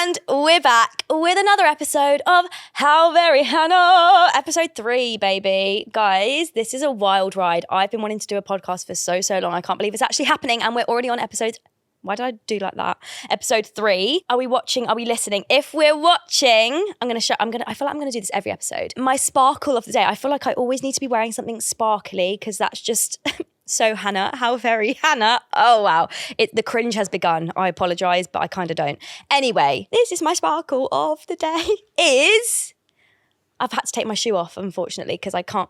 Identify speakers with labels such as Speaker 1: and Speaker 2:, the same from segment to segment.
Speaker 1: And we're back with another episode of How Very Hannah, episode 3, baby. Guys, this is a wild ride. I've been wanting to do a podcast for so long. I can't believe it's actually happening, and we're already on episode... Why did I do like that? Episode 3. Are we watching? Are we listening? If we're watching, I feel like I'm gonna do this every episode. My sparkle of the day. I feel like I always need to be wearing something sparkly because that's just so Hannah. How very Hannah. Oh wow. The cringe has begun. I apologise, but I kind of don't. Anyway, this is my sparkle of the day. I've had to take my shoe off, unfortunately, because I could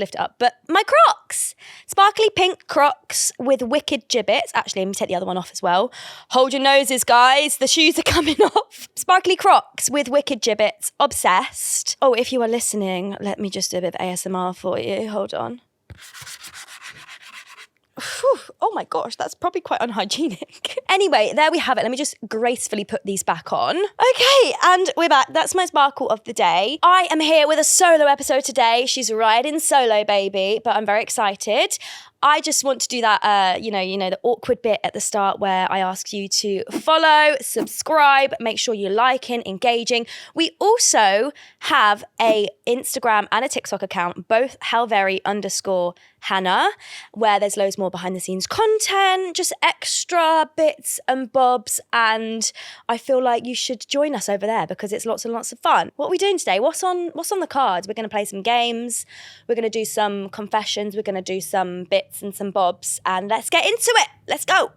Speaker 1: lift it up, but my Crocs, sparkly pink Crocs with wicked gibbets. Actually, let me take the other one off as well. Hold your noses, guys. The shoes are coming off. Sparkly Crocs with wicked gibbets. Obsessed. Oh, if you are listening, let me just do a bit of ASMR for you. Hold on. Whew. Oh my gosh, that's probably quite unhygienic. Anyway, there we have it. Let me just gracefully put these back on. Okay, and we're back. That's my sparkle of the day. I am here with a solo episode today. She's riding solo, baby, but I'm very excited. I just want to do that, the awkward bit at the start where I ask you to follow, subscribe, make sure you're liking, engaging. We also have a Instagram and a TikTok account, both howvery_Hannah, where there's loads more behind the scenes content, just extra bits and bobs. And I feel like you should join us over there because it's lots and lots of fun. What are we doing today? What's on the cards? We're going to play some games. We're going to do some confessions. We're going to do some bits and some bobs, and let's get into it. Let's go.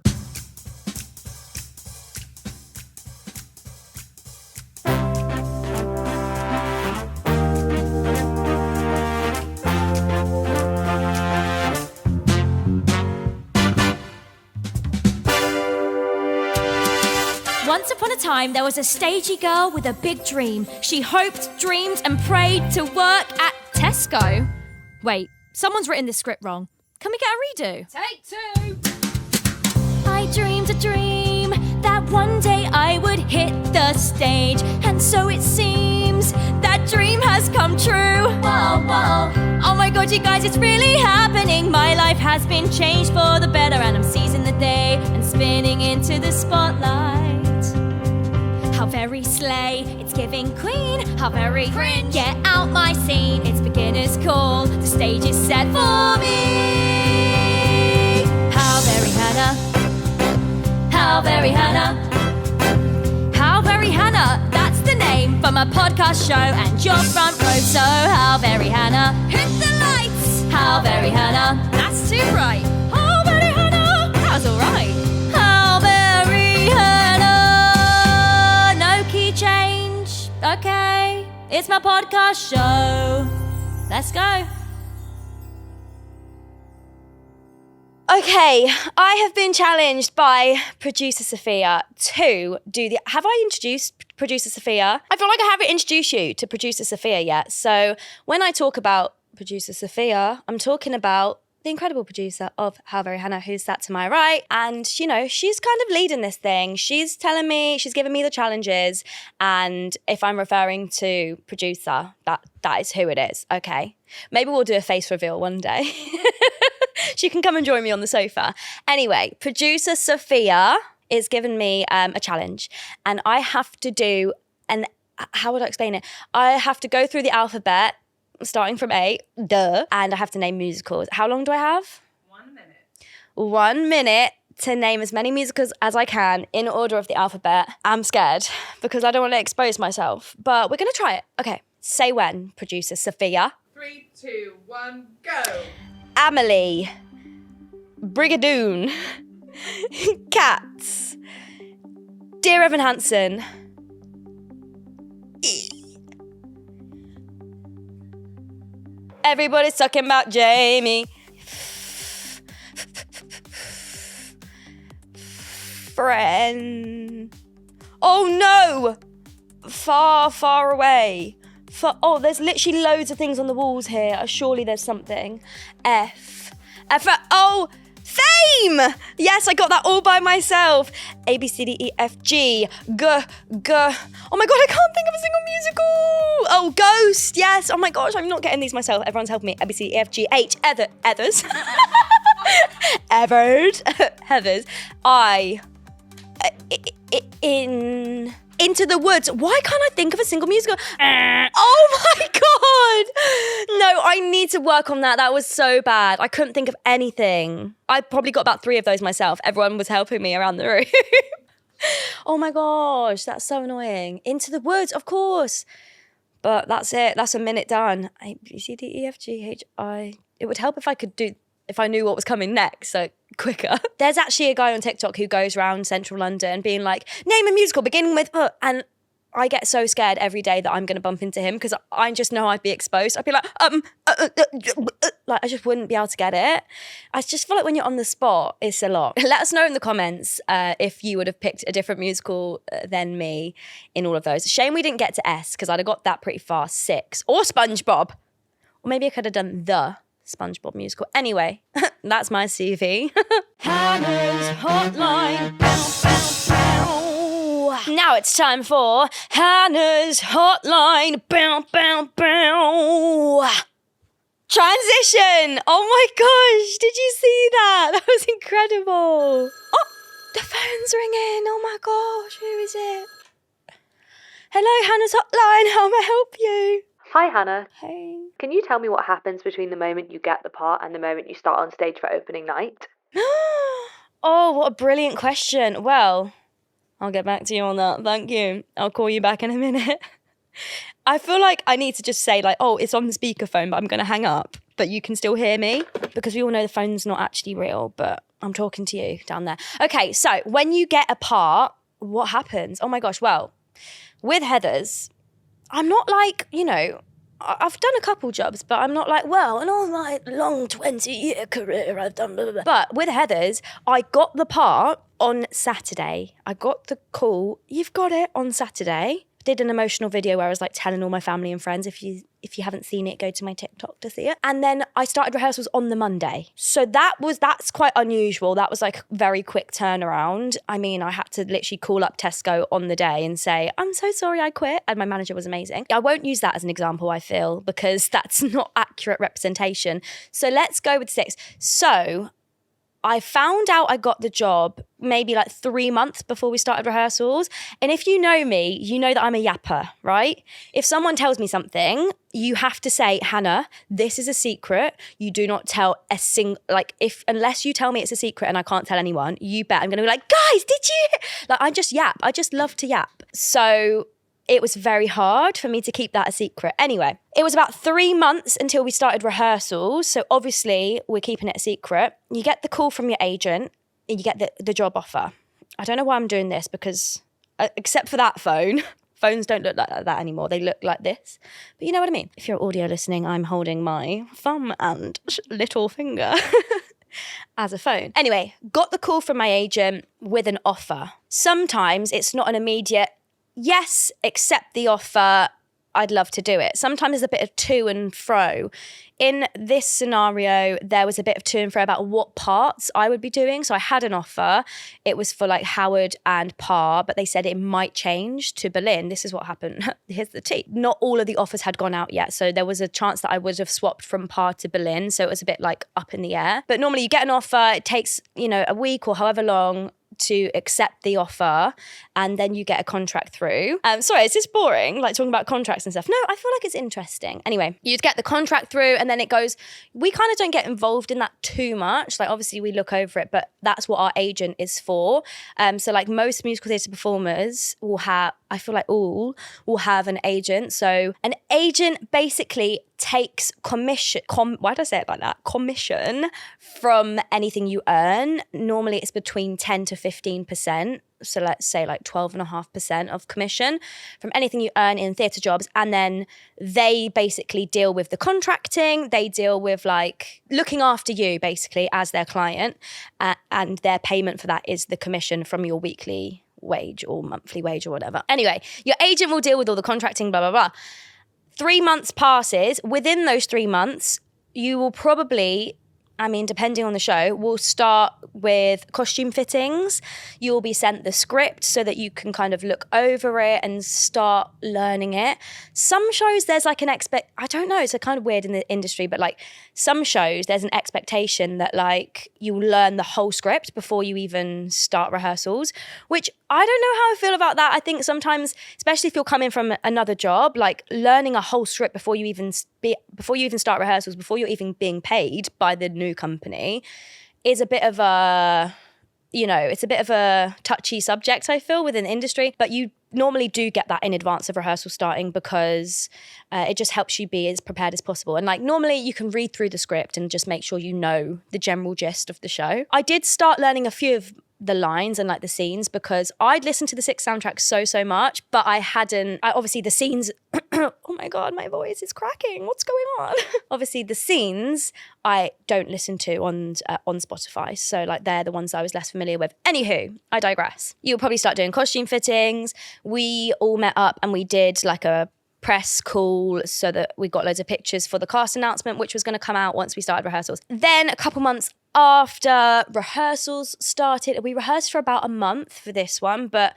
Speaker 2: Once upon a time, there was a stagey girl with a big dream. She hoped, dreamed, and prayed to work at Tesco. Wait, someone's written this script wrong. Can we get a redo?
Speaker 3: Take 2.
Speaker 2: I dreamed a dream that one day I would hit the stage, and so it seems that dream has come true. Whoa, whoa. Oh my god, you guys, it's really happening. My life has been changed for the better, and I'm seizing the day and spinning into the spotlight. How very slay, it's giving queen. How very cringe, get out my scene. It's beginner's call, the stage is set for me. How very Hannah, how very Hannah, how very Hannah, that's the name for my podcast show and your front row. So how very Hannah, hit the lights. How very Hannah, that's too bright. How very Hannah, that was alright. How very Hannah, no key change, okay, it's my podcast show. Let's go.
Speaker 1: Okay, I have been challenged by producer Sophia to do the... Have I introduced producer Sophia? I feel like I haven't introduced you to producer Sophia yet. So when I talk about producer Sophia, I'm talking about the incredible producer of How Very Hannah, who's sat to my right. And, she's kind of leading this thing. She's telling me, she's giving me the challenges. And if I'm referring to producer, that is who it is, okay? Maybe we'll do a face reveal one day. She can come and join me on the sofa. Anyway, producer Sophia is giving me a challenge. And I have to do, how would I explain it? I have to go through the alphabet, starting from A, and I have to name musicals. How long do I have?
Speaker 3: 1 minute.
Speaker 1: 1 minute to name as many musicals as I can in order of the alphabet. I'm scared because I don't want to expose myself, but we're going to try it. Okay, say when, producer Sophia.
Speaker 3: 3, 2, 1, go.
Speaker 1: Amelie, Brigadoon, Cats, Dear Evan Hansen, Everybody's talking about Jamie, Friend, oh no, Far, Far Away. There's literally loads of things on the walls here. Surely there's something. Fame! Yes, I got that all by myself. A, B, C, D, E, F, G, G. Oh my god, I can't think of a single musical. Oh, Ghost, yes. Oh my gosh, I'm not getting these myself. Everyone's helping me. A, B, C, D, E, F, G, H, Heathers. Heathers. Into the Woods. Why can't I think of a single musical? Oh my God. No, I need to work on that. That was so bad. I couldn't think of anything. I probably got about 3 of those myself. Everyone was helping me around the room. Oh my gosh, that's so annoying. Into the Woods, of course. But that's it. That's a minute done. A, B, C, D, E, F, G, H, I. It would help if I knew what was coming next, so quicker. There's actually a guy on TikTok who goes around central London being like, name a musical beginning with, and I get so scared every day that I'm going to bump into him because I just know I'd be exposed. I'd be like, like I just wouldn't be able to get it. I just feel like when you're on the spot, it's a lot. Let us know in the comments if you would have picked a different musical than me in all of those. Shame we didn't get to S because I'd have got that pretty fast. 6 or SpongeBob, or maybe I could have done the SpongeBob musical. Anyway, that's my CV. Hannah's Hotline. Bow, bow, bow. Now it's time for Hannah's Hotline. Bow, bow, bow. Transition. Oh my gosh, did you see that? That was incredible. Oh, the phone's ringing. Oh my gosh, who is it? Hello, Hannah's Hotline. How may I help you?
Speaker 4: Hi, Hannah.
Speaker 1: Hey.
Speaker 4: Can you tell me what happens between the moment you get the part and the moment you start on stage for opening night?
Speaker 1: Oh, what a brilliant question. Well, I'll get back to you on that. Thank you. I'll call you back in a minute. I feel like I need to just say like, oh, it's on the speakerphone, but I'm going to hang up, but you can still hear me because we all know the phone's not actually real, but I'm talking to you down there. Okay, so when you get a part, what happens? Oh my gosh, well, with Heathers, I'm not like, you know, I've done a couple jobs, but I'm not like, well, in all my long 20-year career, I've done blah, blah, blah. But with Heathers, I got the part on Saturday. I got the call, you've got it on Saturday. Did an emotional video where I was like telling all my family and friends, if you haven't seen it, go to my TikTok to see it. And then I started rehearsals on the Monday. So that's quite unusual. That was like very quick turnaround. I mean, I had to literally call up Tesco on the day and say, I'm so sorry I quit. And my manager was amazing. I won't use that as an example, I feel, because that's not accurate representation. So let's go with 6. So I found out I got the job maybe like 3 months before we started rehearsals. And if you know me, you know that I'm a yapper, right? If someone tells me something, you have to say, Hannah, this is a secret. You do not tell a unless you tell me it's a secret and I can't tell anyone, you bet I'm going to be like, guys, did you? Like, I just yap. I just love to yap. So it was very hard for me to keep that a secret. Anyway, it was about 3 months until we started rehearsals. So obviously we're keeping it a secret. You get the call from your agent and you get the job offer. I don't know why I'm doing this because except for that phone, phones don't look like that anymore. They look like this. But you know what I mean? If you're audio listening, I'm holding my thumb and little finger as a phone. Anyway, got the call from my agent with an offer. Sometimes it's not an immediate, yes, accept the offer, I'd love to do it. Sometimes there's a bit of to and fro. In this scenario, there was a bit of to and fro about what parts I would be doing. So I had an offer. It was for like Howard and Parr, but they said it might change to Berlin. This is what happened. Here's the tea. Not all of the offers had gone out yet. So there was a chance that I would have swapped from Parr to Berlin. So it was a bit like up in the air. But normally you get an offer, it takes, a week or however long to accept the offer, and then you get a contract through. Sorry, is this boring? Like talking about contracts and stuff? No, I feel like it's interesting. Anyway, you'd get the contract through and then it goes, we kind of don't get involved in that too much. Like obviously we look over it, but that's what our agent is for. So like most musical theatre performers will have, I feel like all will have an agent. So an agent basically takes commission, why did I say it like that? Commission from anything you earn. Normally it's between 10 to 15%. So let's say like 12.5% of commission from anything you earn in theatre jobs. And then they basically deal with the contracting. They deal with like looking after you basically as their client. And their payment for that is the commission from your weekly wage or monthly wage or whatever. Anyway, your agent will deal with all the contracting, blah, blah, blah. 3 months passes. Within those 3 months, you will probably I mean, depending on the show, we'll start with costume fittings. You'll be sent the script so that you can kind of look over it and start learning it. Some shows, there's like I don't know, it's a kind of weird in the industry, but like some shows, there's an expectation that like you learn the whole script before you even start rehearsals, which I don't know how I feel about that. I think sometimes, especially if you're coming from another job, like learning a whole script before you even start rehearsals, before you're even being paid by the new company, is a bit of a, it's a bit of a touchy subject, I feel, within the industry. But you normally do get that in advance of rehearsal starting because it just helps you be as prepared as possible. And like normally you can read through the script and just make sure you know the general gist of the show. I did start learning a few of the lines and like the scenes because I'd listened to the SIXy soundtrack so much, but obviously the scenes, oh my God, my voice is cracking. What's going on? Obviously the scenes I don't listen to on Spotify. So like they're the ones I was less familiar with. Anywho, I digress. You'll probably start doing costume fittings. We all met up and we did like a press call so that we got loads of pictures for the cast announcement, which was going to come out once we started rehearsals. Then a couple months after rehearsals started, we rehearsed for about a month for this one, but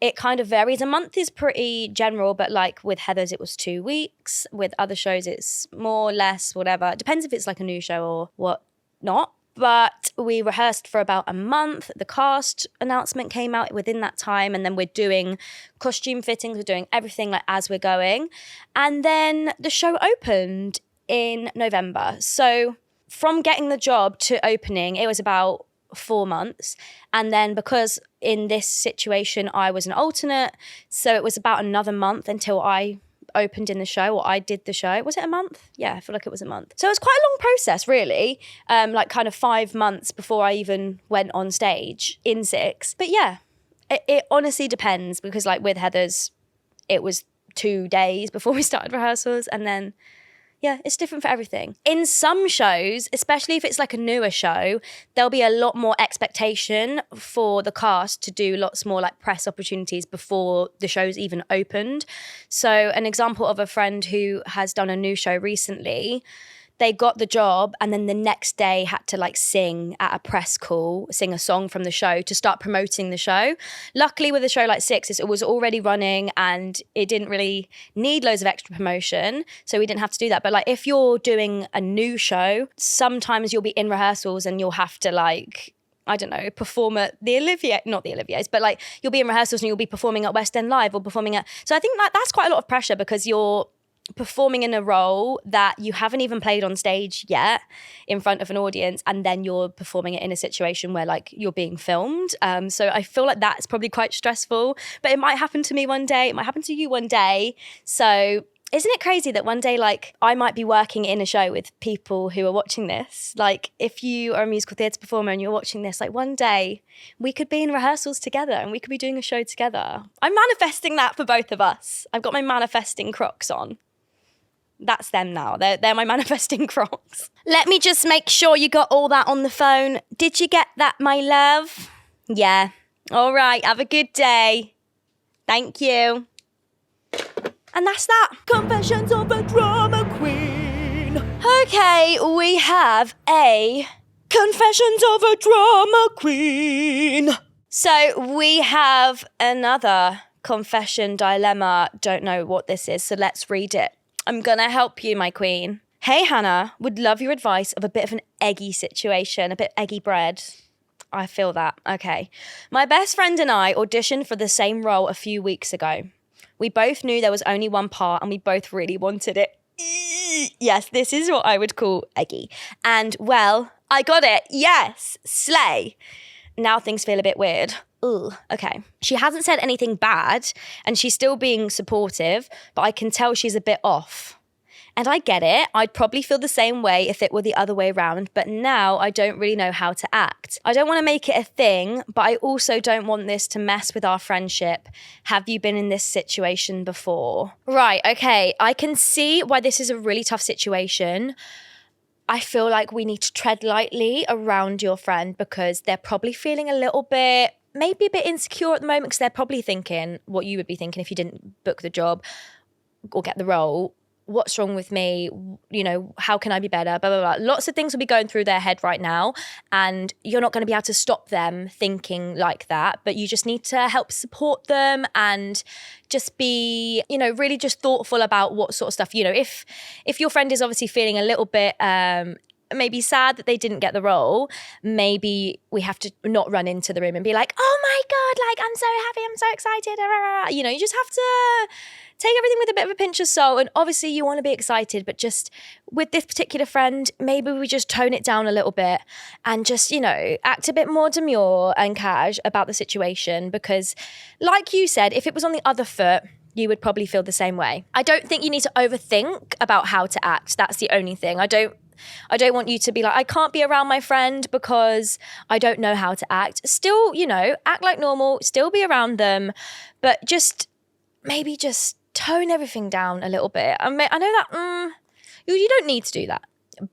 Speaker 1: it kind of varies. A month is pretty general, but like with Heather's, it was 2 weeks. With other shows, it's more, less, whatever. It depends if it's like a new show or what not. But we rehearsed for about a month. The cast announcement came out within that time. And then we're doing costume fittings. We're doing everything like as we're going. And then the show opened in November. So from getting the job to opening, it was about 4 months. And then because in this situation, I was an alternate, so it was about another month until I opened in the show, or I did the show. Was it a month? Yeah, I feel like it was a month. So it was quite a long process, really. Like kind of 5 months before I even went on stage in SIXy. But yeah, it honestly depends because like with Heather's, it was 2 days before we started rehearsals, and then yeah, it's different for everything. In some shows, especially if it's like a newer show, there'll be a lot more expectation for the cast to do lots more like press opportunities before the show's even opened. So an example of a friend who has done a new show recently, they got the job and then the next day had to like sing at a press call, sing a song from the show to start promoting the show. Luckily with a show like SIXy, it was already running and it didn't really need loads of extra promotion. So we didn't have to do that. But like if you're doing a new show, sometimes you'll be in rehearsals and you'll have to like, I don't know, perform at not the Olivier's, but like you'll be in rehearsals and you'll be performing at West End Live or performing at, so I think that's quite a lot of pressure because you're performing in a role that you haven't even played on stage yet in front of an audience, and then you're performing it in a situation where like you're being filmed. So I feel like that's probably quite stressful, but it might happen to me one day, it might happen to you one day. So isn't it crazy that one day like I might be working in a show with people who are watching this? Like if you are a musical theatre performer and you're watching this, like one day we could be in rehearsals together and we could be doing a show together. I'm manifesting that for both of us. I've got my manifesting Crocs on. That's them now. They're my manifesting Crocs. Let me just make sure you got all that on the phone. Did you get that, my love? Yeah. All right. Have a good day. Thank you. And that's that. Confessions of a Drama Queen. Okay, we have a Confessions of a Drama Queen. So we have another confession dilemma. Don't know what this is, so let's read it. I'm gonna help you, my queen. Hey, Hannah, would love your advice of a bit of an eggy situation, a bit eggy bread. I feel that. Okay. My best friend and I auditioned for the same role a few weeks ago. We both knew there was only one part and we both really wanted it. Yes, this is what I would call eggy. And well, I got it. Yes, slay. Now things feel a bit weird. Ugh, okay. She hasn't said anything bad and she's still being supportive, but I can tell she's a bit off. And I get it. I'd probably feel the same way if it were the other way around, but now I don't really know how to act. I don't want to make it a thing, but I also don't want this to mess with our friendship. Have you been in this situation before? Right, okay. I can see why this is a really tough situation. I feel like we need to tread lightly around your friend because they're probably feeling a little bit, maybe a bit insecure at the moment because they're probably thinking what you would be thinking if you didn't book the job or get the role. what's wrong with me? You know, how can I be better? Blah, blah, blah. Lots of things will be going through their head right now, and you're not going to be able to stop them thinking like that, but you just need to help support them and just be, you know, really just thoughtful about what sort of stuff, you know, if your friend is obviously feeling a little bit, maybe sad that they didn't get the role, maybe we have to not run into the room and be like, oh my God, like, I'm so happy, I'm so excited. You know, you just have to take everything with a bit of a pinch of salt. And obviously you want to be excited, but just with this particular friend, maybe we just tone it down a little bit and just, you know, act a bit more demure and cash about the situation. Because like you said, if it was on the other foot, you would probably feel the same way. I don't think you need to overthink about how to act. That's the only thing. I don't want you to be like, I can't be around my friend because I don't know how to act. Still, you know, act like normal, still be around them, but just maybe just tone everything down a little bit. I know that you don't need to do that,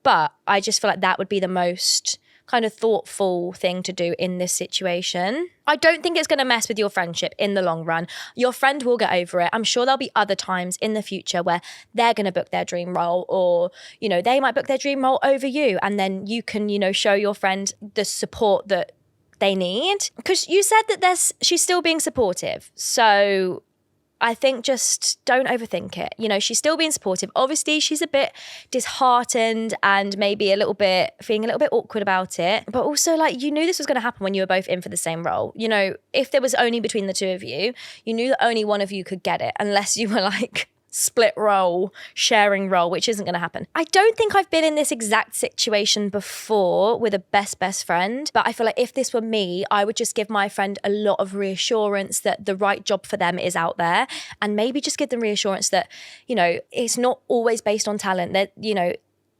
Speaker 1: but I just feel like that would be the most kind of thoughtful thing to do in this situation. I don't think it's going to mess with your friendship in the long run. Your friend will get over it. I'm sure there'll be other times in the future where they're going to book their dream role, or, you know, they might book their dream role over you, and then you can, you know, show your friend the support that they need. Because you said that she's still being supportive. So I think just don't overthink it. You know, she's still being supportive. Obviously, she's a bit disheartened and maybe feeling a little bit awkward about it. But also, like, you knew this was going to happen when you were both in for the same role. You know, if there was only between the two of you, you knew that only one of you could get it, unless you were like split role, sharing role, which isn't going to happen. I don't think I've been in this exact situation before with a best friend, but I feel like if this were me, I would just give my friend a lot of reassurance that the right job for them is out there, and maybe just give them reassurance that, you know, it's not always based on talent, that, you know,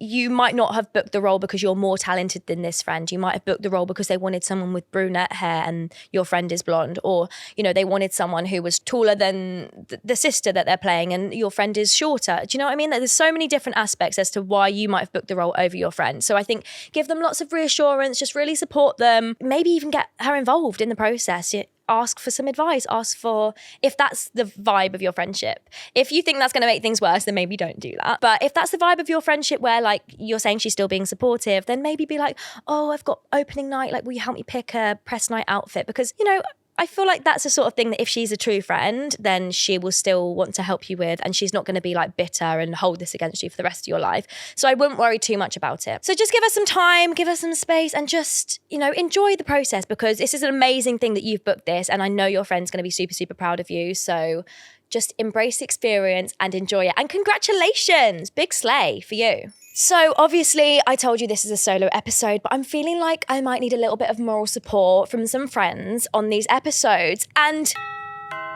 Speaker 1: you might not have booked the role because you're more talented than this friend. You might have booked the role because they wanted someone with brunette hair and your friend is blonde, or, you know, they wanted someone who was taller than the sister that they're playing and your friend is shorter. Do you know what I mean? There's so many different aspects as to why you might have booked the role over your friend. So I think give them lots of reassurance, just really support them, maybe even get her involved in the process. Ask for some advice, ask for, if that's the vibe of your friendship. If you think that's going to make things worse, then maybe don't do that. But if that's the vibe of your friendship where, like, you're saying she's still being supportive, then maybe be like, oh, I've got opening night, like, will you help me pick a press night outfit? Because, you know, I feel like that's the sort of thing that if she's a true friend, then she will still want to help you with, and she's not going to be like bitter and hold this against you for the rest of your life. So I wouldn't worry too much about it. So just give her some time, give her some space, and just, you know, enjoy the process, because this is an amazing thing that you've booked this, and I know your friend's going to be super, super proud of you. So just embrace the experience and enjoy it. And congratulations, big slay for you. So obviously I told you this is a solo episode, but I'm feeling like I might need a little bit of moral support from some friends on these episodes. And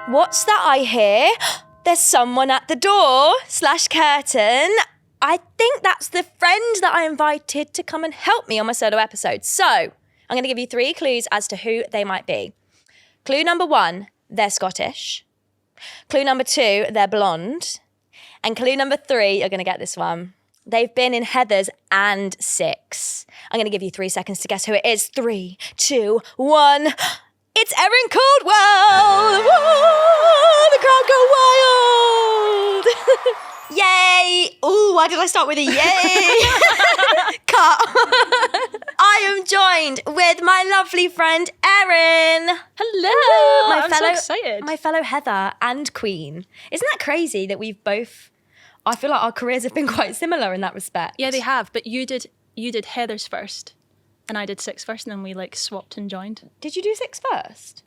Speaker 1: what's that I hear? There's someone at the door / curtain. I think that's the friend that I invited to come and help me on my solo episode. So I'm going to give you 3 clues as to who they might be. Clue number 1, they're Scottish. Clue number 2, they're blonde. And clue number 3, you're going to get this one. They've been in Heathers and SIXy. I'm going to give you 3 seconds to guess who it is. 3, 2, 1. It's Erin Caldwell! Whoa, the crowd go wild! Yay! Ooh, why did I start with a yay? Cut. I am joined with my lovely friend Erin.
Speaker 5: Hello! I'm
Speaker 1: fellow,
Speaker 5: so excited.
Speaker 1: My fellow Heather and Queen. Isn't that crazy that we've both... I feel like our careers have been quite similar in that respect.
Speaker 5: Yeah, they have, but you did Heathers first, and I did SIXy first, and then we like swapped and joined.
Speaker 1: Did you do SIXy first?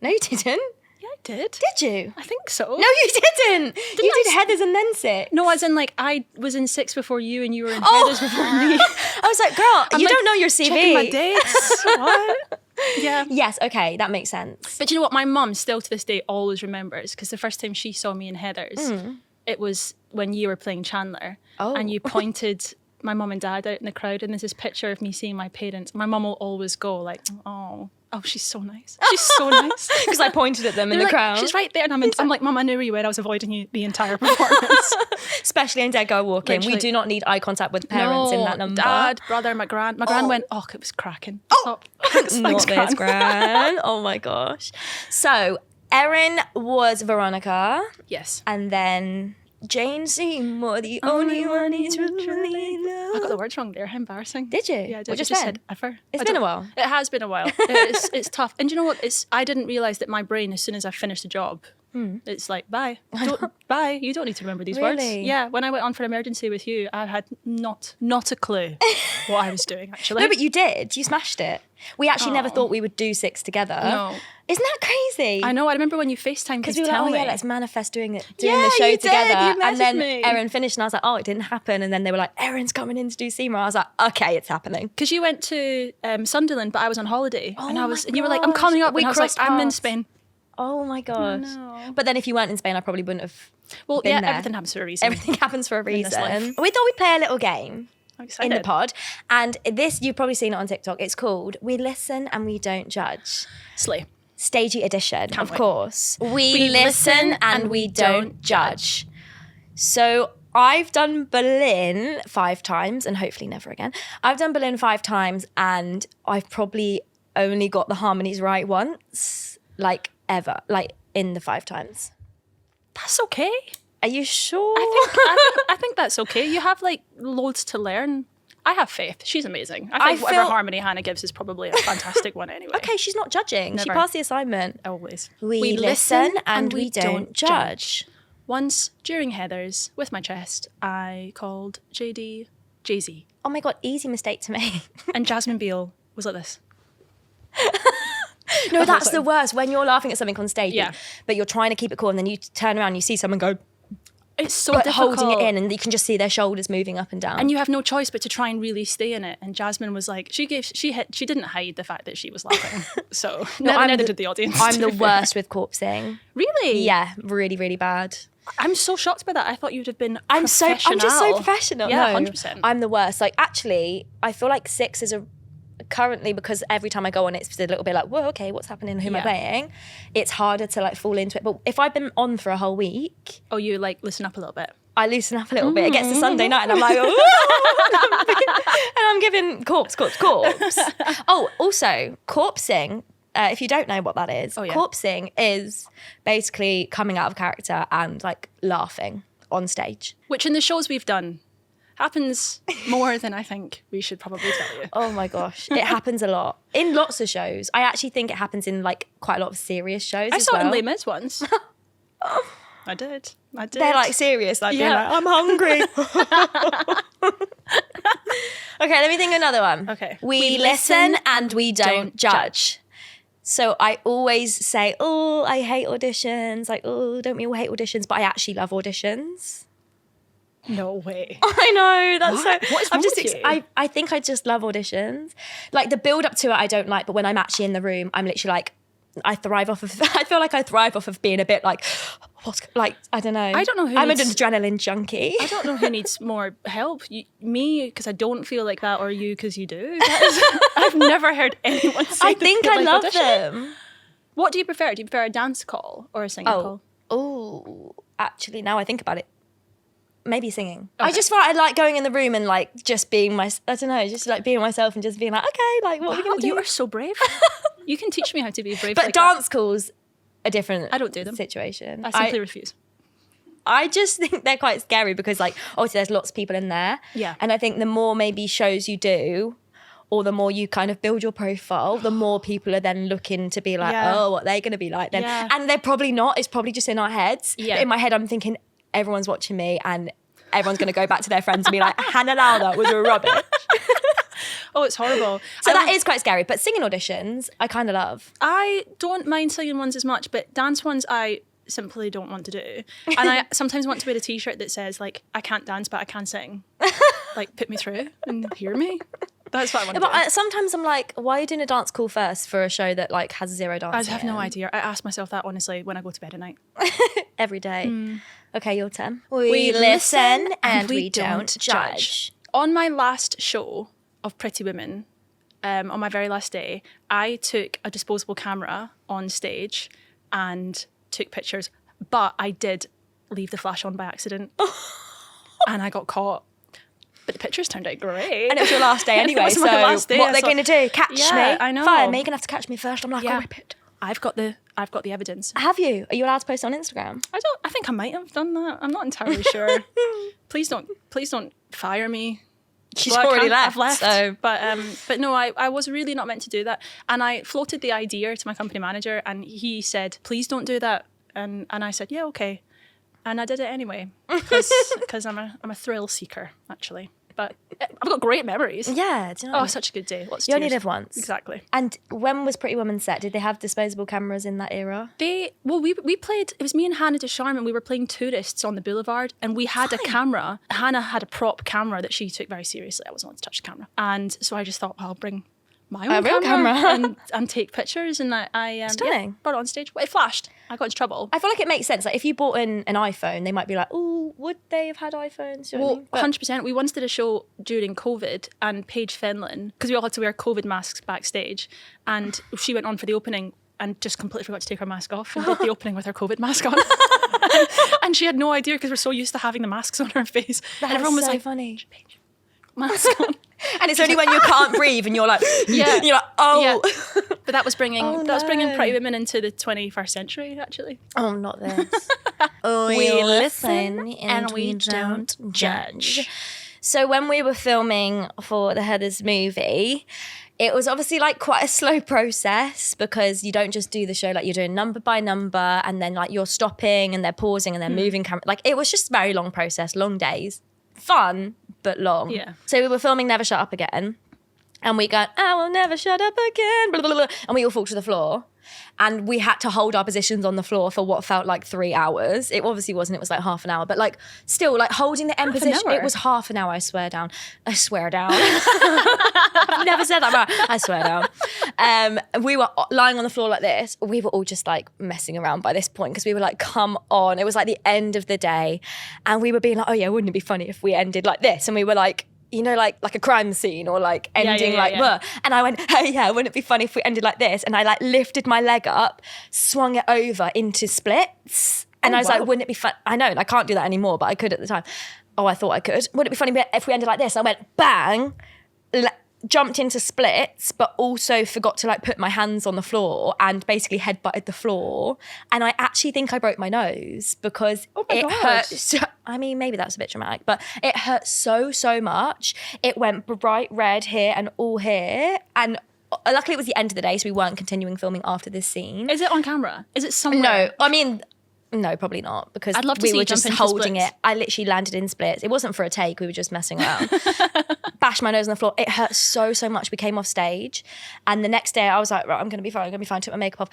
Speaker 1: No, you didn't.
Speaker 5: Yeah, I did.
Speaker 1: Did you?
Speaker 5: I think so.
Speaker 1: No, you didn't. You did Heathers and then SIXy.
Speaker 5: No, as in like I was in SIXy before you, and you were in Heathers before me.
Speaker 1: I was like, girl,
Speaker 5: I'm
Speaker 1: you
Speaker 5: like,
Speaker 1: don't know your CV.
Speaker 5: Checking my dates. What? Yeah.
Speaker 1: Yes, okay, that makes sense.
Speaker 5: But you know what? My mum still to this day always remembers, because the first time she saw me in Heathers, it was when you were playing Chandler, and you pointed my mum and dad out in the crowd, and there's this picture of me seeing my parents. My mum will always go like, oh, she's so nice. She's so nice.
Speaker 1: Because I pointed at them in the
Speaker 5: like,
Speaker 1: crowd.
Speaker 5: She's right there, and I'm like, Mum, I knew where you were. I was avoiding you the entire performance.
Speaker 1: Especially in Dead Girl Walking.
Speaker 5: Literally.
Speaker 1: We do not need eye contact with parents in that number.
Speaker 5: Dad, brother, my gran. My gran went, it was cracking. Thanks,
Speaker 1: Not
Speaker 5: gran.
Speaker 1: this, Gran. Oh my gosh. So, Erin was Veronica.
Speaker 5: Yes.
Speaker 1: And then Jane Seymour, the only one who truly knows.
Speaker 5: I got the words wrong there. How embarrassing.
Speaker 1: Did you?
Speaker 5: Yeah, I did.
Speaker 1: Or
Speaker 5: I
Speaker 1: just
Speaker 5: just
Speaker 1: then?
Speaker 5: said ever.
Speaker 1: It's been a while.
Speaker 5: It has been a while. It's tough. And do you know what? I didn't realise that my brain, as soon as I finished the job, it's like, bye. Bye. You don't need to remember these words.
Speaker 1: Really?
Speaker 5: Yeah. When I went on for emergency with you, I had not a clue what I was doing, actually.
Speaker 1: No, but you did. You smashed it. We actually never thought we would do 6 together.
Speaker 5: No.
Speaker 1: Isn't that crazy?
Speaker 5: I know. I remember when you FaceTimed
Speaker 1: Because
Speaker 5: to
Speaker 1: we were
Speaker 5: tell
Speaker 1: like, oh
Speaker 5: me.
Speaker 1: yeah, let's manifest doing
Speaker 5: Yeah,
Speaker 1: the show
Speaker 5: you did.
Speaker 1: together.
Speaker 5: You
Speaker 1: And then
Speaker 5: messaged me.
Speaker 1: Erin finished and I was like, oh, it didn't happen. And then they were like, Erin's coming in to do Seymour. I was like, okay, it's happening.
Speaker 5: Because you went to Sunderland, but I was on holiday, and
Speaker 1: my
Speaker 5: you were like, "I'm coming up."
Speaker 1: We
Speaker 5: and I was like,
Speaker 1: crossed
Speaker 5: "I'm in
Speaker 1: paths.
Speaker 5: Spain."
Speaker 1: Oh my gosh.
Speaker 5: know.
Speaker 1: But then if you weren't in Spain, I probably wouldn't have
Speaker 5: Well,
Speaker 1: been
Speaker 5: yeah,
Speaker 1: there.
Speaker 5: everything happens for a reason.
Speaker 1: Everything happens for a
Speaker 5: this
Speaker 1: reason.
Speaker 5: life.
Speaker 1: We thought we'd play a little game
Speaker 5: I'm
Speaker 1: in
Speaker 5: excited.
Speaker 1: the pod. And this, you've probably seen it on TikTok. It's called We Listen and We Don't Judge.
Speaker 5: Slay.
Speaker 1: Stagey edition, of
Speaker 5: wait.
Speaker 1: course. We listen and we don't judge. So I've done Berlin 5 times and hopefully never again. I've done Berlin 5 times and I've probably only got the harmonies right once, like ever, like in the 5 times.
Speaker 5: That's okay.
Speaker 1: Are you sure?
Speaker 5: I think that's okay. You have like loads to learn. I have faith. She's amazing. I think whatever harmony Hannah gives is probably a fantastic one anyway.
Speaker 1: Okay, she's not judging. She
Speaker 5: Never.
Speaker 1: passed the assignment.
Speaker 5: Always.
Speaker 1: We listen and we don't judge.
Speaker 5: Once during Heather's with my chest, I called JD Jay-Z.
Speaker 1: Oh my God, easy mistake to make.
Speaker 5: And Jasmine Beale was like this.
Speaker 1: No, that's the worst. When you're laughing at something on stage,
Speaker 5: Yeah.
Speaker 1: but you're trying to keep it cool and then you turn around and you see someone go,
Speaker 5: It's so
Speaker 1: but
Speaker 5: difficult.
Speaker 1: holding it in and you can just see their shoulders moving up and down.
Speaker 5: And you have no choice but to try and really stay in it. And Jasmine was like, she didn't hide the fact that she was laughing. So neither did the audience.
Speaker 1: I'm
Speaker 5: to
Speaker 1: the
Speaker 5: be fair.
Speaker 1: worst with corpsing.
Speaker 5: Really?
Speaker 1: Yeah, really, really bad.
Speaker 5: I'm so shocked by that. I thought you'd have been
Speaker 1: I'm just so professional.
Speaker 5: Yeah,
Speaker 1: No,
Speaker 5: 100%.
Speaker 1: I'm the worst. Like actually, I feel like 6 is currently, because every time I go on it's a little bit like, whoa, okay, what's happening? Who am I
Speaker 5: Yeah.
Speaker 1: playing? It's harder to like fall into it. But if I've been on for a whole week,
Speaker 5: Oh, you like listen up a little bit.
Speaker 1: I loosen up a little bit. It gets to Sunday night and I'm like, oh, and I'm giving corpse. Oh, also, corpsing, if you don't know what that is,
Speaker 5: yeah.
Speaker 1: corpsing is basically coming out of character and like laughing on stage.
Speaker 5: Which in the shows we've done happens more than I think we should probably tell you.
Speaker 1: Oh my gosh, it happens a lot in lots of shows. I actually think it happens in like quite a lot of serious shows.
Speaker 5: I
Speaker 1: as
Speaker 5: saw it in
Speaker 1: well.
Speaker 5: Les Mis once. I did.
Speaker 1: They're like serious, like being
Speaker 5: Yeah.
Speaker 1: like, I'm hungry. Okay, let me think of another one.
Speaker 5: Okay.
Speaker 1: We listen and we don't judge. So I always say, oh, I hate auditions. Like, oh, don't we all hate auditions? But I actually love auditions.
Speaker 5: No way.
Speaker 1: I know, that's
Speaker 5: What?
Speaker 1: so...
Speaker 5: What is wrong with you?
Speaker 1: I think I just love auditions. Like the build up to it I don't like, but when I'm actually in the room, I'm literally like, I thrive off of... I feel like I thrive off of being a bit like, what's... Like, I don't know.
Speaker 5: I don't know who
Speaker 1: I'm an
Speaker 5: needs-
Speaker 1: adrenaline junkie.
Speaker 5: I don't know who needs more help. Me, because I don't feel like that, or you, because you do. That is, I've never heard anyone say
Speaker 1: I
Speaker 5: they
Speaker 1: think
Speaker 5: feel
Speaker 1: I
Speaker 5: like
Speaker 1: love
Speaker 5: audition.
Speaker 1: them.
Speaker 5: What do you prefer? Do you prefer a dance call or a singing call?
Speaker 1: Oh, actually, now I think about it, maybe singing. I
Speaker 5: Okay.
Speaker 1: just felt I like going in the room and like just being I don't know, just like being myself and just being like, okay, like what are we
Speaker 5: Wow,
Speaker 1: gonna do?
Speaker 5: you are so brave. You can teach me how to be brave.
Speaker 1: But
Speaker 5: like that.
Speaker 1: dance calls a different
Speaker 5: I don't do them.
Speaker 1: situation.
Speaker 5: I simply refuse.
Speaker 1: I just think they're quite scary because like obviously there's lots of people in there.
Speaker 5: Yeah.
Speaker 1: And I think the more maybe shows you do, or the more you kind of build your profile, the more people are then looking to be like,
Speaker 5: Yeah.
Speaker 1: oh, what they're going to be like then.
Speaker 5: Yeah.
Speaker 1: And they're probably not. It's probably just in our heads.
Speaker 5: Yeah.
Speaker 1: But in my head, I'm thinking everyone's watching me and everyone's going to go back to their friends and be like, Hannah Lowther was rubbish.
Speaker 5: Oh, it's horrible.
Speaker 1: So that is quite scary. But singing auditions, I kind of love.
Speaker 5: I don't mind singing ones as much, but dance ones I simply don't want to do. And I sometimes want to wear a t-shirt that says like, I can't dance, but I can sing. Like, put me through and hear me. That's what I want to do.
Speaker 1: But sometimes I'm like, why are you doing a dance call first for a show that like has 0 dancing?
Speaker 5: I have no idea. I ask myself that honestly when I go to bed at night.
Speaker 1: Every day. Okay, your turn.
Speaker 5: We
Speaker 1: listen
Speaker 5: and we don't judge. On my last show of Pretty Women, on my very last day, I took a disposable camera on stage and took pictures, but I did leave the flash on by accident and I got caught. But the pictures turned out great.
Speaker 1: And it was your last day anyway,
Speaker 5: It was
Speaker 1: so
Speaker 5: my last day,
Speaker 1: what
Speaker 5: I
Speaker 1: they're
Speaker 5: saw-
Speaker 1: going to do? Catch
Speaker 5: Yeah,
Speaker 1: me?
Speaker 5: I know.
Speaker 1: Fine, Megan have to catch me first. I'm like,
Speaker 5: Yeah.
Speaker 1: I'll rip it.
Speaker 5: I've got the evidence.
Speaker 1: Have you? Are you allowed to post on Instagram?
Speaker 5: I think I might have done that. I'm not entirely sure. Please don't fire me.
Speaker 1: She's already left.
Speaker 5: I've left.
Speaker 1: So.
Speaker 5: But no, I was really not meant to do that. And I floated the idea to my company manager, and he said, please don't do that. And I said, yeah, okay. And I did it anyway because I'm a thrill seeker, actually. But I've got great memories.
Speaker 1: Yeah. Do you know what I mean?
Speaker 5: Such a good day. Lots of
Speaker 1: You only
Speaker 5: tears.
Speaker 1: live once.
Speaker 5: Exactly.
Speaker 1: And when was Pretty Woman set? Did they have disposable cameras in that era?
Speaker 5: We played, it was me and Hannah DeSharman, we were playing Tourists on the boulevard, and we had a camera. Hannah had a prop camera that she took very seriously. I wasn't allowed to touch the camera. And so I just thought, I'll bring my own
Speaker 1: real
Speaker 5: camera and take pictures. And I
Speaker 1: Stunning.
Speaker 5: brought it on stage. Well, it flashed. I got into trouble.
Speaker 1: I feel like it makes sense. Like if you bought an iPhone, they might be like, "Oh, would they have had iPhones?" You know what I mean? But
Speaker 5: 100%. We once did a show during COVID, and Paige Finlan, because we all had to wear COVID masks backstage, and she went on for the opening and just completely forgot to take her mask off and did the opening with her COVID mask on. And she had no idea because we're so used to having the masks on her face.
Speaker 1: That's
Speaker 5: and everyone was
Speaker 1: so
Speaker 5: like,
Speaker 1: funny.
Speaker 5: Paige, mask on.
Speaker 1: And it's only when you can't breathe and you're like,
Speaker 5: Yeah.
Speaker 1: you're like, oh.
Speaker 5: Yeah. But that was bringing
Speaker 1: Oh,
Speaker 5: bringing
Speaker 1: no.
Speaker 5: Pretty Women into the 21st century, actually.
Speaker 1: Oh, not this. We listen and we don't judge. So when we were filming for the Heathers movie, it was obviously like quite a slow process because you don't just do the show, like you're doing number by number and then like you're stopping and they're pausing and they're moving camera. Like it was just a very long process, long days. Fun, but long.
Speaker 5: Yeah.
Speaker 1: So we were filming Never Shut Up Again. And we go, I will never shut up again, blah, blah, blah. And we all fall to the floor. And we had to hold our positions on the floor for what felt like 3 hours. It obviously wasn't, it was like half an hour. But like still, like holding the end position,
Speaker 5: hour?
Speaker 1: it was half an hour, I swear down. I swear down. I've never said that, but I swear down. We were lying on the floor like this. We were all just like messing around by this point because we were like, come on. It was like the end of the day. And we were being like, oh yeah, wouldn't it be funny if we ended like this? And we were like, you know, like a crime scene or like ending blah. And I went, oh yeah, wouldn't it be funny if we ended like this? And I like lifted my leg up, swung it over into splits. And I was like, wouldn't it be fun? I know, I can't do that anymore, but I could at the time. Oh, I thought I could. Wouldn't it be funny if we ended like this? I went bang, jumped into splits, but also forgot to like put my hands on the floor and basically headbutted the floor. And I actually think I broke my nose because it hurt. So, I mean, maybe that's a bit dramatic, but it hurt so much. It went bright red here and all here. And luckily it was the end of the day, so we weren't continuing filming after this scene.
Speaker 5: Is it on camera? Is it somewhere?
Speaker 1: No, I mean, no, probably not, because
Speaker 5: I'd love to
Speaker 1: we
Speaker 5: see
Speaker 1: were
Speaker 5: you jump
Speaker 1: just
Speaker 5: into
Speaker 1: holding
Speaker 5: splits.
Speaker 1: it. I literally landed in splits. It wasn't for a take. We were just messing around. Bashed my nose on the floor. It hurt so much. We came off stage, and the next day I was like, right, I'm gonna be fine. Took my makeup off.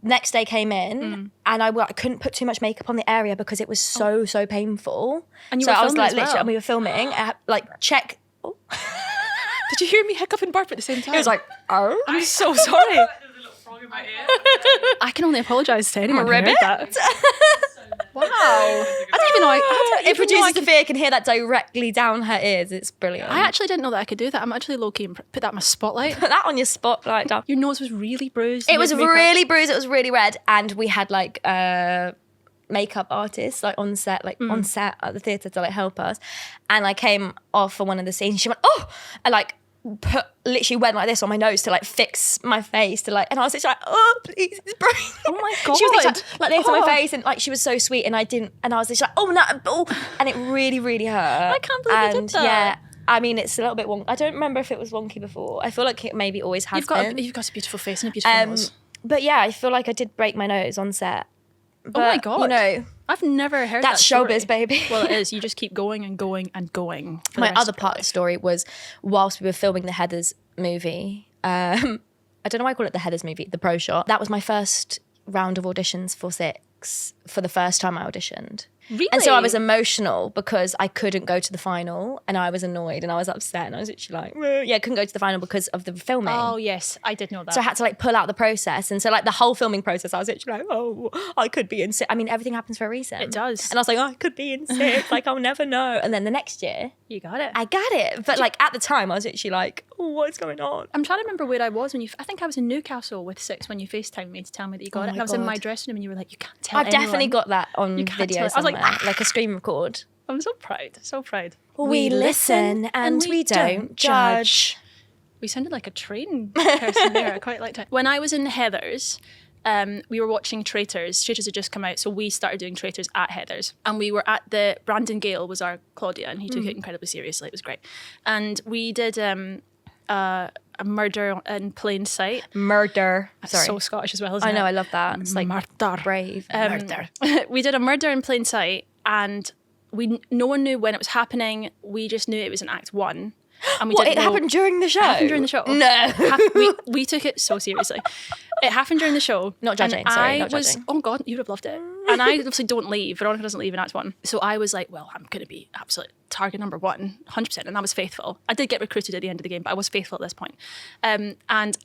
Speaker 1: Next day came in, and I couldn't put too much makeup on the area because it was so painful.
Speaker 5: And you
Speaker 1: so
Speaker 5: were
Speaker 1: I was
Speaker 5: filming
Speaker 1: like,
Speaker 5: as
Speaker 1: literally,
Speaker 5: well.
Speaker 1: and we were filming. Check. Oh.
Speaker 5: Did you hear me hiccup and burp at the same time?
Speaker 1: It was like, oh,
Speaker 5: I'm so sorry.
Speaker 3: There's a little frog in my ear.
Speaker 5: I can only apologise to anyone who heard
Speaker 1: ribbit.
Speaker 5: that. Wow. I don't even know.
Speaker 1: If producer Sophia can hear that directly down her ears, it's brilliant.
Speaker 5: I actually didn't know that I could do that. I'm actually low-key and put that in my spotlight.
Speaker 1: put that on your spotlight, down.
Speaker 5: Your nose was really bruised.
Speaker 1: It
Speaker 5: You
Speaker 1: was
Speaker 5: had makeup.
Speaker 1: really bruised. It was really red, and we had like makeup artists like on set, on set at the theatre to like help us. And I came off for one of the scenes. She went, oh, and like literally went like this on my nose to like fix my face to like, and I was just like, oh please, it's breaking.
Speaker 5: Oh my God.
Speaker 1: She was literally like this on
Speaker 5: Oh.
Speaker 1: my face, and like she was so sweet, and I didn't, and I was just like, oh no, oh, and it really hurt. I
Speaker 5: can't believe you did that.
Speaker 1: Yeah. I mean, it's a little bit wonky. I don't remember if it was wonky before. I feel like it maybe always has been.
Speaker 5: You've got a beautiful face and a beautiful nose.
Speaker 1: But yeah, I feel like I did break my nose on set. But,
Speaker 5: Oh my God.
Speaker 1: You know,
Speaker 5: I've never heard
Speaker 1: that's
Speaker 5: that story.
Speaker 1: showbiz, baby.
Speaker 5: Well, it is. You just keep going and going and going. for the
Speaker 1: my
Speaker 5: rest
Speaker 1: other
Speaker 5: of your
Speaker 1: part of the
Speaker 5: life.
Speaker 1: story was whilst we were filming the Heathers movie. I don't know why I call it the Heathers movie, the pro shot. That was my first round of auditions for SIXy for the first time I auditioned.
Speaker 5: Really?
Speaker 1: And so I was emotional because I couldn't go to the final, and I was annoyed and I was upset, and I was literally like, "Well, yeah, I couldn't go to the final because of the filming.
Speaker 5: Oh, yes. I did know that.
Speaker 1: So I had to like pull out the process. And so like the whole filming process, I was literally like, oh, I could be in SIXy. I mean, everything happens for a reason.
Speaker 5: It does.
Speaker 1: And I was like, oh, I could be in SIXy. Like, I'll never know. And then the next year,
Speaker 5: You got it.
Speaker 1: I got it. But like at the time, I was literally like, oh, what's going on?
Speaker 5: I'm trying to remember where I was when you... I think I was in Newcastle with SIXy when you FaceTimed me to tell me that you got it.
Speaker 1: my
Speaker 5: And I was in my
Speaker 1: God.
Speaker 5: dressing room and you were like, you can't tell
Speaker 1: I've definitely
Speaker 5: anyone.
Speaker 1: got that on
Speaker 5: You can't
Speaker 1: video
Speaker 5: tell it. I was like,
Speaker 1: somewhere, like a screen record.
Speaker 5: I'm so proud. So proud.
Speaker 1: We listen and we don't judge.
Speaker 5: We sounded like a train person there. I quite liked it. When I was in Heathers, we were watching Traitors. Traitors had just come out, so we started doing Traitors at Heathers. And we were at Brandon Gale was our Claudia, and he took it incredibly seriously. It was great. And we did a murder in plain sight.
Speaker 1: Murder.
Speaker 5: That's
Speaker 1: Sorry.
Speaker 5: so Scottish as well, isn't it?
Speaker 1: I know, I love that. It's like
Speaker 5: murder.
Speaker 1: Brave. Murder.
Speaker 5: We did a murder in plain sight, and no one knew when it was happening. We just knew it was in Act 1. And we
Speaker 1: What,
Speaker 5: didn't
Speaker 1: it
Speaker 5: know-
Speaker 1: happened during the show?
Speaker 5: It happened during the show.
Speaker 1: No.
Speaker 5: We took it so seriously. It happened during the show.
Speaker 1: Not judging,
Speaker 5: and
Speaker 1: sorry,
Speaker 5: I
Speaker 1: not
Speaker 5: was,
Speaker 1: judging.
Speaker 5: oh God, you would have loved it. And I obviously don't leave. Veronica doesn't leave in Act 1. So I was like, well, I'm going to be absolute target number 1, 100%. And I was faithful. I did get recruited at the end of the game, but I was faithful at this point. And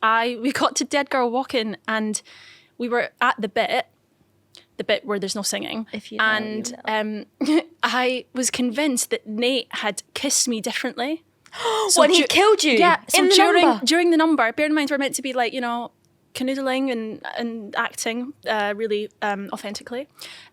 Speaker 5: we got to Dead Girl Walking, and we were at the bit where there's no singing.
Speaker 1: If you know, you
Speaker 5: know. I was convinced that Nate had kissed me differently. So
Speaker 1: when he killed you?
Speaker 5: Yeah. So
Speaker 1: in the number?
Speaker 5: during the number, bear in mind we're meant to be like, canoodling and acting really authentically.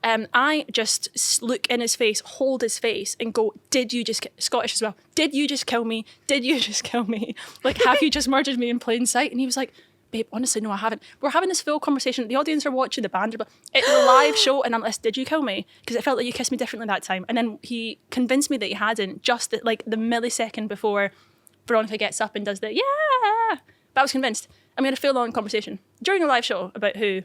Speaker 5: I just look in his face, hold his face, and go, "Did you just Scottish as well? Did you just kill me? Did you just kill me? Like, have you just murdered me in plain sight?" And he was like, "Babe, honestly, no, I haven't." We're having this full conversation. The audience are watching, the band are. It's a live show, and I'm like, "Did you kill me?" Because it felt like you kissed me differently that time. And then he convinced me that he hadn't. Just the millisecond before Veronica gets up and does the yeah. But I was convinced. And we had a full-on conversation during a live show about who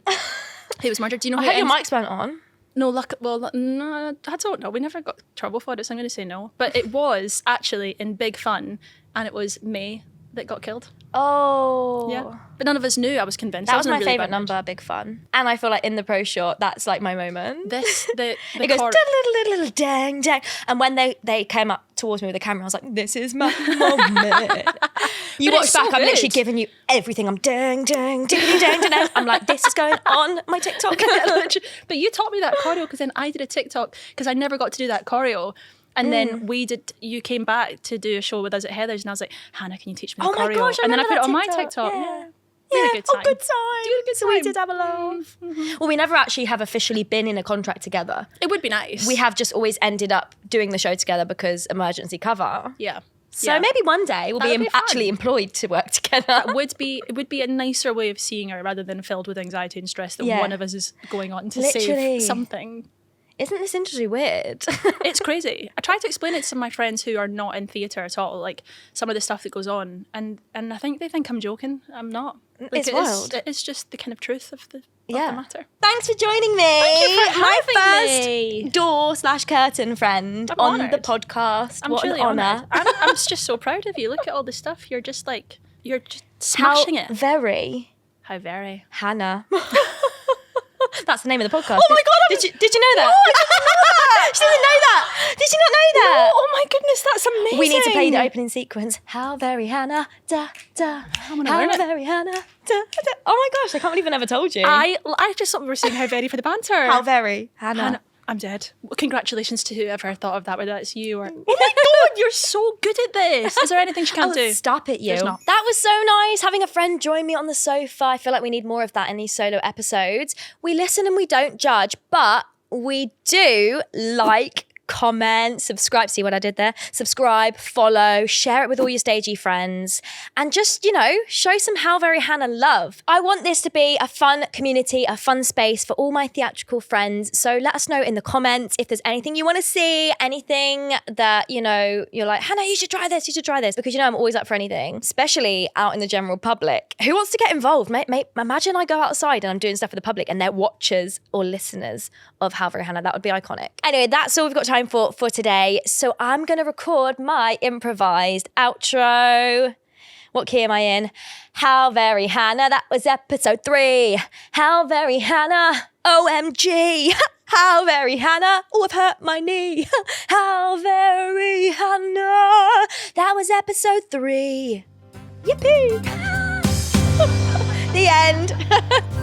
Speaker 5: was murdered. Do you know
Speaker 1: I
Speaker 5: who
Speaker 1: hope
Speaker 5: it
Speaker 1: your
Speaker 5: ends?
Speaker 1: mic's went on.
Speaker 5: No, no, I don't know. We never got trouble for it, so I'm going to say no. But it was actually in big fun, and it was May that got killed.
Speaker 1: Oh.
Speaker 5: Yeah. But none of us knew. I was convinced.
Speaker 1: That was
Speaker 5: wasn't a
Speaker 1: my
Speaker 5: really
Speaker 1: favourite
Speaker 5: bad
Speaker 1: number, Big Fun. And I feel like in the pro shot, that's like my moment.
Speaker 5: The
Speaker 1: It goes little dang dang. And when they came up towards me with the camera, I was like, this is my moment. You
Speaker 5: But
Speaker 1: watch
Speaker 5: it's
Speaker 1: back,
Speaker 5: so
Speaker 1: I'm literally
Speaker 5: good.
Speaker 1: giving you everything. I'm dang dang dang dang dang. I'm like, this is going on my TikTok.
Speaker 5: But you taught me that choreo because then I did a TikTok because I never got to do that choreo. And then you came back to do a show with us at Heathers, and I was like, Hannah, can you teach me the
Speaker 1: Oh my
Speaker 5: choreo?
Speaker 1: gosh, I
Speaker 5: and then I
Speaker 1: remember
Speaker 5: put it on
Speaker 1: that
Speaker 5: my
Speaker 1: TikTok.
Speaker 5: TikTok.
Speaker 1: Yeah.
Speaker 5: We had a good time.
Speaker 1: Oh, good time.
Speaker 5: We had a good
Speaker 1: So we
Speaker 5: time.
Speaker 1: did have a laugh. Well, we never actually have officially been in a contract together.
Speaker 5: It would be nice.
Speaker 1: We have just always ended up doing the show together because emergency cover.
Speaker 5: Yeah.
Speaker 1: So
Speaker 5: Yeah.
Speaker 1: maybe one day we'll
Speaker 5: That would
Speaker 1: be
Speaker 5: be fun.
Speaker 1: actually employed to work together.
Speaker 5: It would be a nicer way of seeing her rather than filled with anxiety and stress that
Speaker 1: Yeah.
Speaker 5: one of us is going on to
Speaker 1: Literally.
Speaker 5: save something.
Speaker 1: Isn't this industry weird?
Speaker 5: It's crazy. I try to explain it to some of my friends who are not in theatre at all, like some of the stuff that goes on, and I think they think I'm joking. I'm not. Like,
Speaker 1: It's wild.
Speaker 5: It's just the kind of truth of the
Speaker 1: Yeah.
Speaker 5: matter.
Speaker 1: Thanks for joining me.
Speaker 5: Thank you for
Speaker 1: My
Speaker 5: having
Speaker 1: first
Speaker 5: me.
Speaker 1: door/curtain friend
Speaker 5: I'm
Speaker 1: on
Speaker 5: honoured.
Speaker 1: the podcast.
Speaker 5: I'm
Speaker 1: what
Speaker 5: truly
Speaker 1: an honour.
Speaker 5: honoured. I'm just so proud of you. Look at all the stuff. You're just smashing it.
Speaker 1: Very
Speaker 5: How very.
Speaker 1: Hannah. That's the name of the podcast.
Speaker 5: Oh my God,
Speaker 1: Did you know that? She didn't know that. Did you not know that?
Speaker 5: Oh my goodness, that's amazing.
Speaker 1: We need to play the opening sequence. How very Hannah, da da.
Speaker 5: gonna
Speaker 1: How
Speaker 5: learn it.
Speaker 1: very Hannah, da da. Oh my gosh, I can't believe I never told you.
Speaker 5: I just thought we were saying how very for the banter.
Speaker 1: How very Hannah.
Speaker 5: Hannah, I'm dead. Well, congratulations to whoever thought of that, whether that's you or... Oh my God, you're so good at this. Is there anything she can't do?
Speaker 1: Stop it, you.
Speaker 5: There's not.
Speaker 1: That was so nice, having a friend join me on the sofa. I feel like we need more of that in these solo episodes. We listen and we don't judge, but we do like, comment, subscribe. See what I did there? Subscribe, follow, share it with all your stagey friends, and just, show some How Very Hannah love. I want this to be a fun community, a fun space for all my theatrical friends. So let us know in the comments if there's anything you want to see, anything that, you're like, Hannah, you should try this, because I'm always up for anything, especially out in the general public. Who wants to get involved? Imagine I go outside and I'm doing stuff for the public and they're watchers or listeners of How Very Hannah. That would be iconic. Anyway, that's all we've got time for today. So I'm going to record my improvised outro. What key am I in? How Very Hannah, that was episode 3. How Very Hannah, OMG. How very Hannah, oh, I've hurt my knee. How very Hannah, that was episode 3. Yippee. The end.